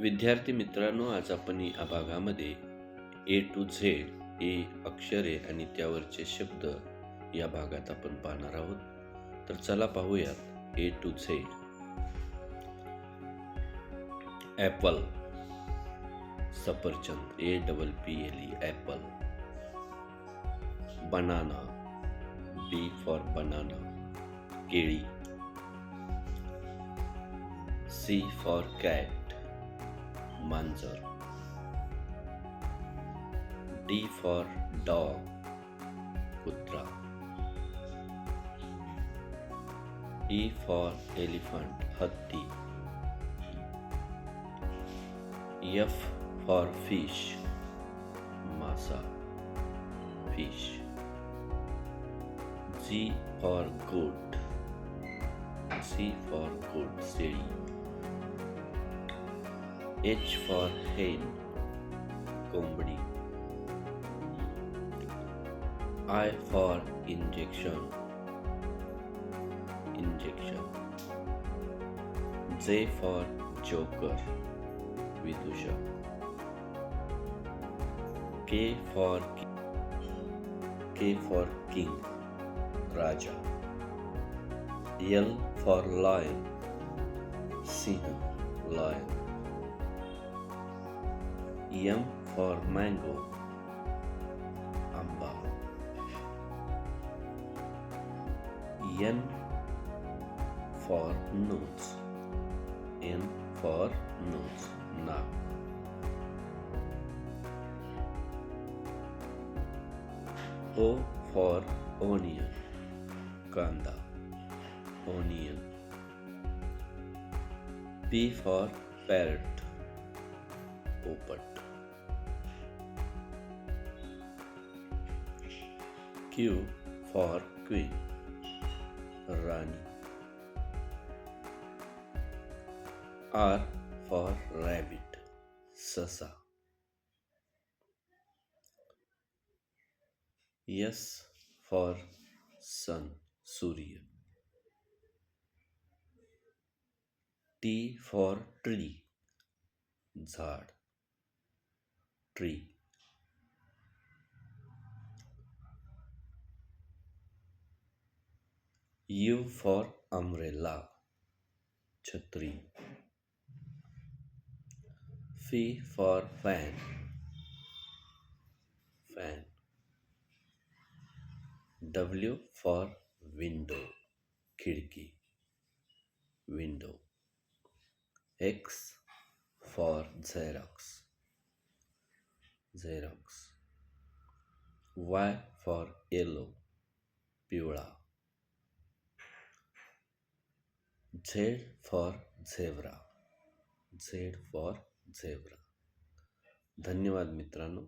विद्यार्थी मित्रांनो, आज आपण या भागामध्ये ए टू झेड हे अक्षरे आणि त्यावरचे शब्द या भागात आपण पाहणार आहोत. तर चला पाहूयात ए टू झेड. ॲपल, सफरचंद, APPLE, apple. Banana, B for banana, केळी. C फॉर कॅट, मांजर. D फॉर डॉग, कुत्रा. E फॉर एलिफंट, हत्ती. F फॉर फिश, मासा, fish. G for goat, C for goat, शेळी. H फॉर hen, कोंबडी. I for injection, injection. J for joker, विदूषक. K for king, राजा. L for lion, सिंह, lion. M for mango, आंबा. N for nose, N for knows, नाक. O for onion, कांदा, onion. P for parrot, पोपट. Q for queen, राणी. R for rabbit, ससा. S for sun, सूर्य. T for tree, झाड, tree. U for umbrella, छत्री. F for fan, fan. W for window, खिडकी, window. X for xerox, xerox. Y for yellow, पिवळा. Z for zebra, Z for zebra. धन्यवाद मित्रांनो.